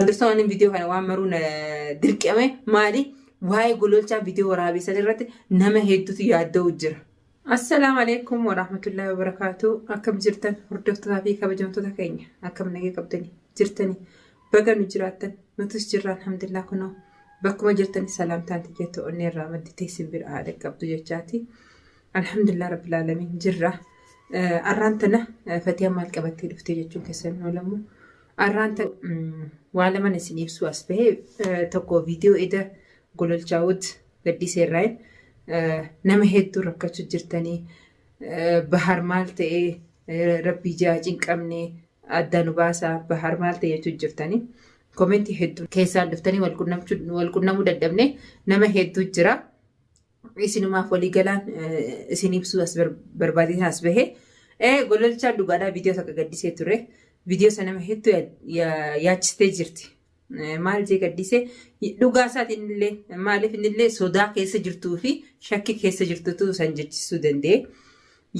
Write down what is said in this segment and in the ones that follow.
Dursoon viidiyoo kana waan maruun dirqame maali waa'ee gololchaa viidiyoo waraabessan irratti nama hedduutu yaadda'u jira. Assalaamu alaikum warahmatullahi wabarakatuh. Akkam jirtan hordoftoota fi kabajamtoota keenya akkam nagee qabdanii jirtanii baga nu jiraattan nutis jirra alhamdulillah kunoo bakkuma jirtanii salaamtaan tiyyattoo onnee irraa madditee simbira haadha qabdu jechaati. Alhamdulillah rabbil alamin jirra. Arraan tana Fatiyaa maal qabattee dhuftee jechuun keessan oolamu. Arraan tana waan lama isin ibsu as bahee tokko viidiyoo eda gololchaawut gaddisee irraan nama hedduu rakkachuu jirtanii bahar maal ta'ee rabbii jaa cinqabnee adda nu baasaa bahar maal ta'ee jechuu jirtanii komentii hedduu keessaan dhuftanii wal qunnamuu dadhabne nama hedduu jira. Isinumaaf walii galaan isin ibsu as barbaadeen as bahee gololchaa dhugaadhaa viidiyoo takka gaddisee ture. Viidiyoo sana nama hedduu yaachistee jirti. Maal jee gaddisee dhugaa isaatiin illee maaliif illee sodaa keessa jirtuu fi shakkii keessa jirtutu san jechisuu danda'e.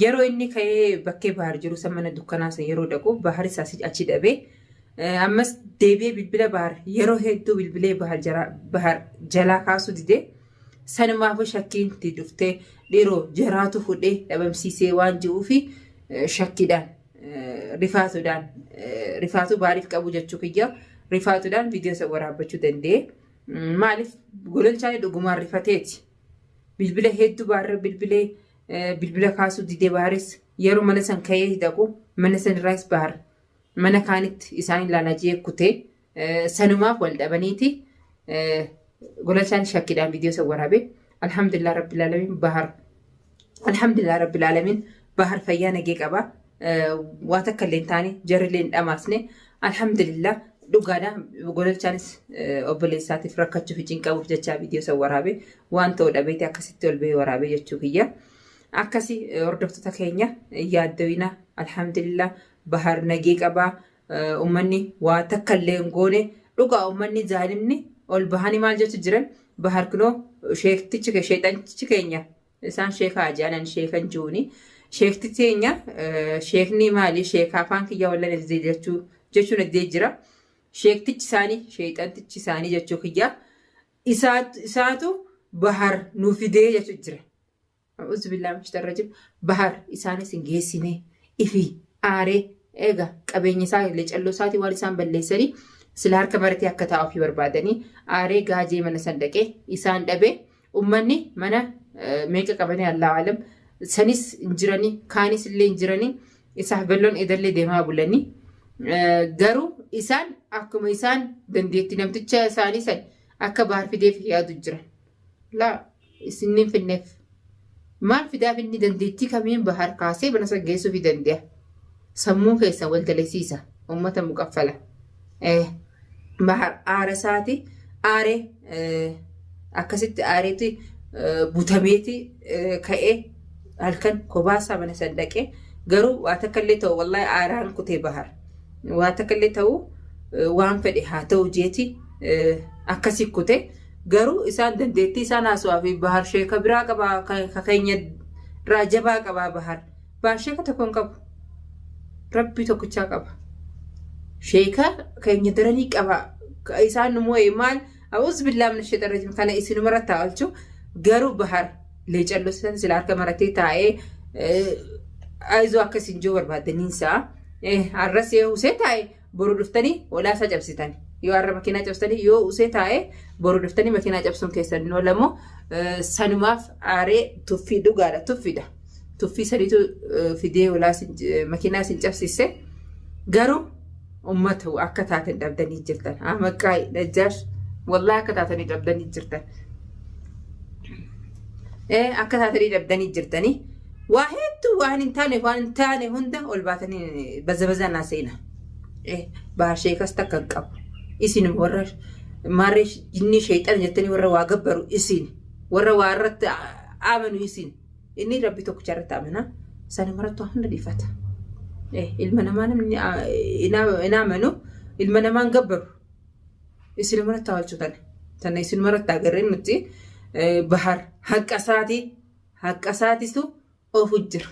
Yeroo inni ka'ee bakkee bahar jiru san mana dukkanaa san yeroo dhaqu bahar isaas achi dhabee ammas deebi'ee bilbila bahar yeroo hedduu bilbilee bahar jalaa kaasuu didee sanumaafuu shakkiin itti dhuftee dhiiroo jaraatu fudhee dhabamsiisee waan jiruuf shakkiidhaan rifaatu baariif qabu jechuu kiyya. Rifaatuudhaan viidiyoo isa waraabbachuu danda'e. Maaliif gololchaan dhugumaan rifateeti. Bilbila hedduu baarra bilbila kaasuu didee baaris yeroo mana san ka'ee dhaqu mana san irraas baar mana kaanitti isaan ilaalaa jeekkutee sanumaaf wal dhabaniiti gololchaan shakkiidhaan viidiyoo isa waraabe. Alhamdulillah rabbil alamin bahar fayyaa nagee qaba. Waa takka illee hin taane jarrilee hin dhamaasne alhamdulillah. Dhugaadhaan gololchaanis obboleessaatiif rakkachuu fi cinqabuuf jechaa viidiyoo isa waraabe waan ta'u dhabeeti akkasitti ol bahee waraabe jechuu kiyya. Akkasii hordoftoota keenya yaaddawina alhamdulillah bahar nagee qabaa. Uummanni waa takka illee hin goone dhugaa uummanni zaalimni ol bahanii maal jechuu jiran bahar kunoo sheexantichi keenya isaan sheekaa ajaanan sheekan jiruuni. Sheektichi keenya sheekni maali sheekaa afaan kiyya wallan jechuun eddee jira. Sheektichi isaanii sheexantichi isaanii jechuu kiyya isaatu bahar nu fidee jechuu jira. Uzubillah mushtarrajib bahar isaanis hin geessine ifi aaree eega qabeenya isaa illee calloo isaatii waan isaan balleessanii sila harka maratee akka taa'uuf barbaadanii aaree gaajee mana sandaqee isaan dhabee uummanni mana meeqa qabanii allaa alam sanis hin jiranii kaanis illee hin jiranii isaaf balloon edallee deemaa bulanii. Garuu isaan akkuma isaan dandeetti namticha isaanii san akka bahar fideef yaadu jiran. Laa isin finneef maal fidaaf inni dandeettii kamiin bahar kaasee bana san geessuu fi danda'a. Sammuu keessa wal dalasiisa uummata muqaffala. Bahar aara isaati aaree akkasitti aareetti butameeti ka'ee halkan kobaasaa mana san dhaqee garuu waa takka illee ta'u wallahi aaraan kutee bahar. Waa takka illee ta'u waan fedhe haa ta'u jeeti akkasii kute garuu isaan dandeettii isaan haasawaa fi bahar sheeka biraa qabaa keenya irraa jabaa qabaa bahar sheeka tokko hin qabu rabbii tokkichaa qaba sheeka keenya daranii qabaa isaan nummoo maal awuz billaa min sheexarrajim kana isinuma irratti taa'alchu garuu bahar leecalloo sila harka maratee taa'ee ayizoo akkasiin joo barbaadaniinsaa. Arras yoo usee taa'e boru dhuftanii olaasaa cabsitan yoo har'a makiinaa cabsitanii yoo usee taa'e boru dhuftanii makiinaa cabsuun keessan hin oolamu sanumaaf aaree tuffii dhugaadha tuffiidha tuffii sadiitu fidee makiinaa sin cabsisse garuu uummata akka taatan dhabdanii jirtan maqaa dhajjaash wallaahi akka taatanii dhabdanii jirtan akka taatanii dhabdanii jirtanii. Waa hedduu waan hin taane hunda ol baatanii bazabazaan haasa'ina. Bahar sheekas takka hin qabu. Isin warra maarree inni sheexan jettanii warra waa gabbaru isin warra waa irratti amanu isin inni rabbi tokkicha irratti amana sana marattu hunda dhiifata. Ilma namaa namni hin amanu ilma namaa hin gabbaru. Isin maratti hawalchuu tana isin maratti agarreen nuti bahar haqqa isaatiitu ofu jira.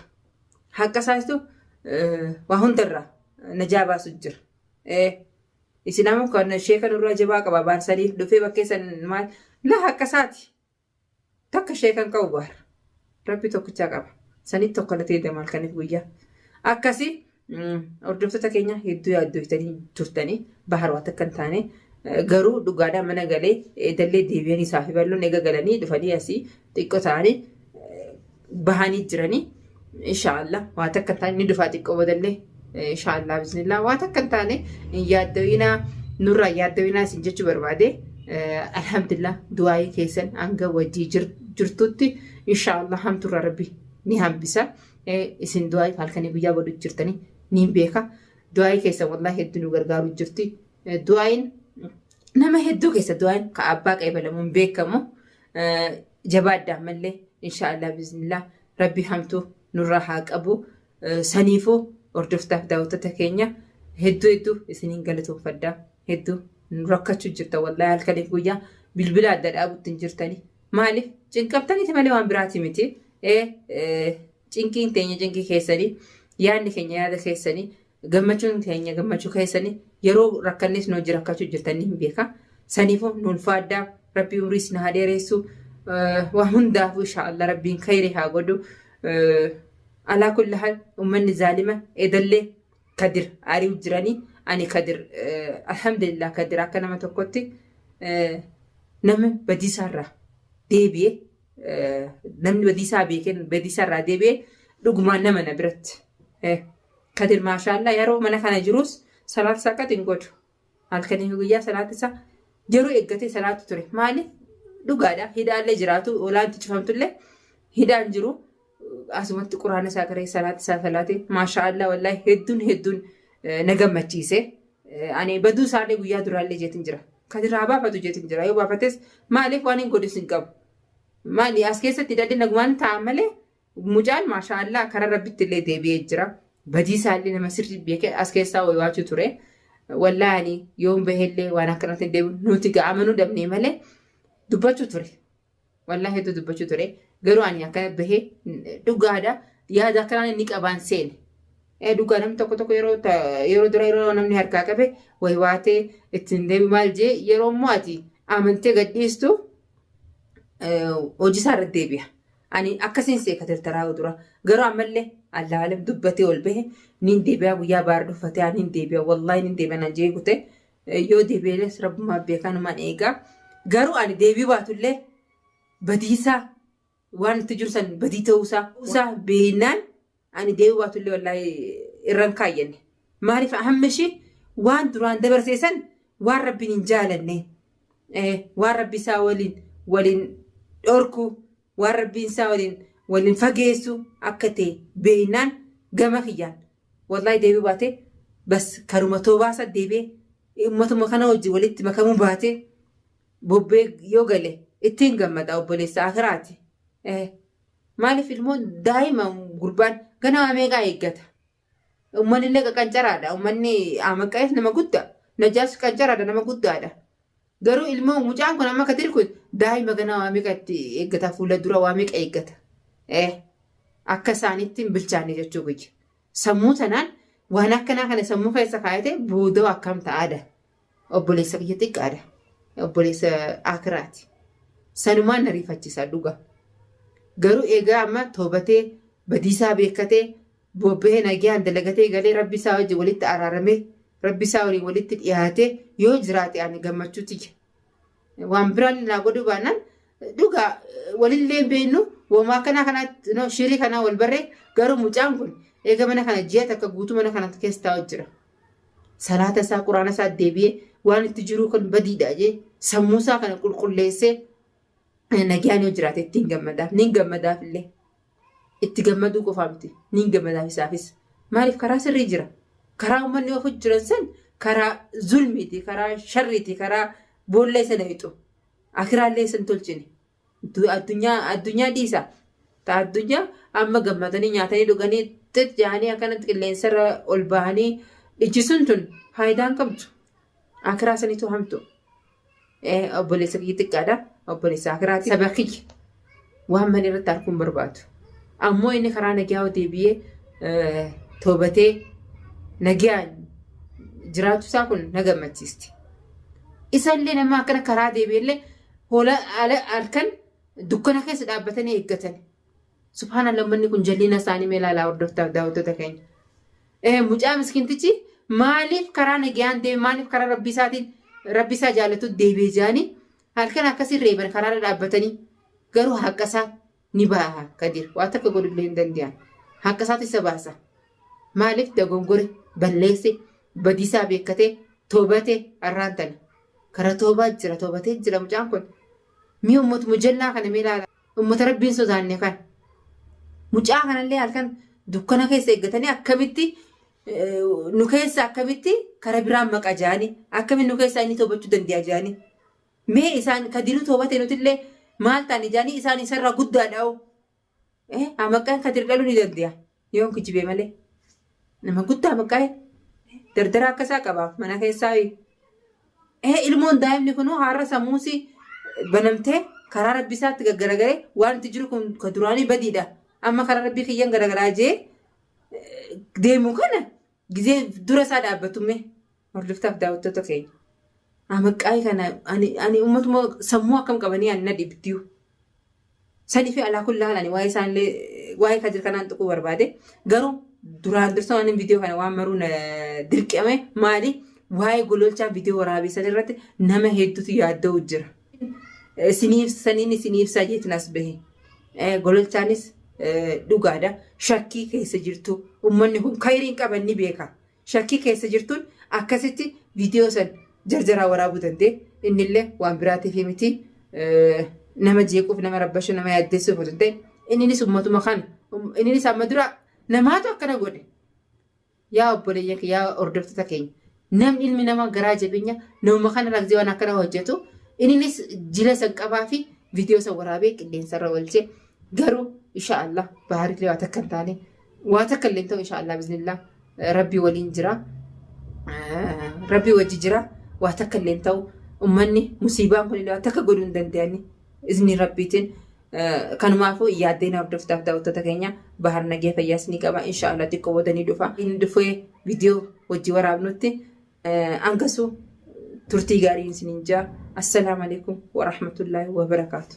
Haqqa isaatiitu waa hundarraa najaa baasu jira. Isinamu kan sheeka nurraa jabaa qaba baarsaniif dhufee bakkeessan maal la hakkasaati. Takka sheekan qabu baar. Rabbi tokkichaa qaba. Sanitti tokko na ta'e maal kaniif guyyaa. Akkasii hordoftoota keenya hedduu yaaddooftanii turtanii bahar waan akka hin taane garuu dhugaadhaan mana galee dallee deebi'anii isaa fi balloon eega galanii dhufanii asii xiqqoo ta'anii bahanii jiranii inshaallah waan akka hin taane ni dhufaa xiqqoo bodallee inshaallah bismillah waan akka hin taane yaaddooyinaa nurraa yaaddooyinaa isin jechuu barbaade alhamdulillah du'aayii keessan hanga wajjii jirtutti inshaallah hamturraa rabbi ni hambisa isin du'aayii halkanii guyyaa godhu jirtanii ni beeka du'aayii keessan wallahi hedduu nu gargaaru jirti du'aayiin nama hedduu keessa du'aayiin ka abbaa qeebalamuun beekamu jabaaddaa mallee inshaallah bismillah rabbi hamtuu nurraa haa qabu saniifuu hordoftaaf daawwattoota keenya hedduu isiniin galatoomfadhaa hedduu nu rakkachuu jirta wallahi halkanii guyyaa bilbila adda dhaabutti jirtanii maaliif cinqabtaniiti malee waan biraati miti cinqiin teenya cinqii keessanii yaadni keenya yaada keessanii gammachuun keenya gammachuu keessanii yeroo rakkannis noo jira rakkachuu jirtanii hin beeka saniifuu nuun faaddaa rabbii umriis na haa dheeressu waa hundaafuu inshaallah rabbiin khayrii haa godhu alaa kulli haal ummanni zaalima edallee kadir ari'u jiranii ani kadir alhamdulillah kadir akka nama tokkotti nama badiisaarraa deebi'ee namni badiisaa beekeen badiisaarraa deebi'ee dhugumaan nama na biratti kadir maashaallah yeroo mana kana jirus salaat isaa qaxin godhu halkanii guyyaa salaat isaa yeroo eeggatee salaatu ture maaliif dhugaadha hidhaallee jiraatu olaanti cufamtullee hidhaan jiru asumatti quraana isaa garee salaat isaa salaate maashaallah wallahi hedduun na gammachiise ani baduu isaallee guyyaa duraallee jeetin jira kadiraa baafatu jeetin jira yoo baafates maaliif waan hin godhus hin qabu maali as keessatti hidhallee nagumaan ta'a malee mucaan maashaallah karaa rabbitti illee deebi'ee jira badii isaallee nama sirrii beekee as keessaa wayiwaachuu ture wallahi yoon baheellee waan akkanatti deebi'u nuti ga'amanuu dhabnee malee dubbachuu ture wallahi hedduu dubbachuu ture garuu ani akka bahee dhugaadha yaada akkanaan inni qabaan seene dhugaa namni tokko yeroo dura yeroo namni harkaa qabe wayiwaatee ittiin deebi maal jee yeroo immoo ati amantee gadhiistu hojii isaa irratti deebi'a. Ani akkasiin seeka tartaraa dura garuu ammallee allaalam dubbatee ol bahe niin deebi'a guyyaa baar dhuffatee ani niin deebi'a wallahi niin deebi'a nan jee gute yoo deebi'ees rabbumaa beekanumaan eegaa garuu ani deebii baatullee badiisaa waan itti jiru san badii ta'uusaa beeknaan ani deebii baatullee wallahi irraan kaayyanne maaliif hammashi waan duraan dabarseessan waan rabbiin hin jaalanne waan rabbi isaa waliin dhorku waan rabbiin isaa waliin fageessu akka ta'e beeknaan gama kiyyaan wallahi deebii baatee bas karuma toobaasa deebi'ee ummatuma kana wajjin walitti makamuu baatee bobbee yoo gale ittiin gammada obboleessa akiraati. Maaliif ilmoo daa'ima gurbaan ganama meeqaa eeggata? Uummanni illee qancaradha. Uummanni amaqaa'eef nama guddaa. Najaas qancaradha nama guddaadha. Garuu ilmoo mucaan kun amma kadir kun daa'ima ganama meeqa itti eeggata fuula dura waa meeqa eeggata? Akka isaaniitti hin bilchaanne jechuu guyya. Sammuu sanaan waan akkanaa kana sammuu keessa kaayate boodoo akkam ta'aadha. Obboleessa biyya xiqqaadha. Obboleessa akiraati. Sanumaan na rifachiisa dhuga. Garuu eegaa amma toobatee badiisaa beekatee bobbee nagaan dalagatee galee rabbi isaa wajjin walitti araaramee rabbi isaa waliin walitti dhiyaatee yoo jiraate ani gammachuuti. Waan biraan naa godhuu baannaan dhuga walillee beennu wamaa kanaa shirii kanaa wal barree garuu mucaan kun eega mana kana ji'a takka guutuu mana kana keessa taa'u jira. Salaata isaa quraana isaa deebi'ee waan itti jiru kun badiidha jee sammuu isaa kana qulqulleessee nagaan yoo jiraate ittiin gammadaaf niin gammadaaf illee itti gammaduu qofaa miti niin gammadaaf isaafis maaliif karaa sirrii jira karaa uummanni ofu jiran san karaa zulmiiti karaa sharriiti karaa boolla isa naqixu akiraallee isan tolchine addunyaa dhiisa ta'a addunyaa amma gammadanii nyaatanii dhuganii jaanii akkanatti qilleensarra ol bahanii ijjisuun tun faayidaan qabdu akiraa saniitu hamtu obboleessa kiyya xiqqaadha. Obboleessa akiraati saba kiyya waan mana irratti arguun barbaadu. Ammoo inni karaa nagaa deebi'ee toobatee nagaan jiraatu isaa kun na gammachiisti. Isallee nama akkana karaa deebi'ellee hola halkan dukkana keessa dhaabbatanii eeggatan. Subhaanallah manni kun jalliina isaanii mee ilaalaa hordoftaaf daawwattoota keenya. Mucaa miskintichi maaliif karaa nagayaan deeme maaliif karaa rabbi isaa jaallatu deebi'ee jaanii halkan akkasiin reeban karaarra dhaabbatanii garuu haqasaa ni ba'a Kadir waa takka godhullee hin danda'an. Haqasaatu isa baasa. Maaliif dogongore balleesse badiisaa beekkatee toobatee har'aan tana. Kara toobatee jira mucaan kun. Mii uummatuma jallaa kana mee ilaala. Uummata rabbiin sodaanne kan. Mucaa kanallee halkan dukkana keessa eeggatanii akkamitti nu keessa akkamitti kara biraan maqa jaanii akkamitti nu keessa inni toobachuu danda'a jaanii. Mee isaan Kadiruu toobate nutillee maal taani jaanii isaan isarraa guddaadhaa'u. Maqaan Kadir dhaluu ni danda'a. Yoon kijibee malee. Nama guddaa maqaa dardara akkasaa qaba mana keessaa. Ilmoon daa'imni kun har'a sammuusi banamtee karaa rabbi isaatti gaggaragalee waan itti jiru kun ka duraanii badiidha. Amma karaa rabbii kiyyaan garagaraa jee deemu kana gizee dura isaa dhaabbatume hordoftaaf daawwattoota keenya. Maqaa kana ani uummatuma sammuu akkam qabanii ani na dhibdiyu. Sadii fi alaa kullaa ani waa'ee isaanillee waa'ee Kadir kanaan tuquu barbaade garuu duraan dursa waan viidiyoo kana waan maruu dirqame maali waa'ee gololchaa viidiyoo waraabessan irratti nama hedduutu yaadda'u jira. Siniibsaa jeetiin as bahe. Gololchaanis dhugaadha. Shakkii keessa jirtu uummanni kun kayriin qaban ni beeka. Shakkii keessa jirtuun akkasitti viidiyoo san jarjaraa waraabuu danda'e. Innillee waan biraatiif miti nama jeequuf nama rabbashu nama yaaddeessuuf danda'e. Inninis uummatuma kana inninis amma dura namaatu akkana godhe. Yaa obboleeyyan yaa hordoftoota keenya. Namni ilmi nama garaa jabeenya nama kana rakkoo waan akkana hojjetu innis jila san qabaa fi viidiyoo san waraabee qilleensarra oolchee garuu inshaallah baharillee waa takka hin taane waa takka illee ta'u inshaallah biznillah rabbii waliin jira. Rabbii wajji jira waa takka illee ta'u ummanni musiibaan kun illee waa takka godhuu hin danda'ani izni rabbiitiin. Kanumaafuu yaaddeen hordoftaaf daawwattoota keenya bahar nagee fayyaas ni qaba inshaallah xiqqoo boodanii dhufa. Inni dhufee viidiyoo wajji waraabnutti angasu turtii gaarii isiniin jaa. Assalaamu alaikum wa rahmatullahi wa barakaatu.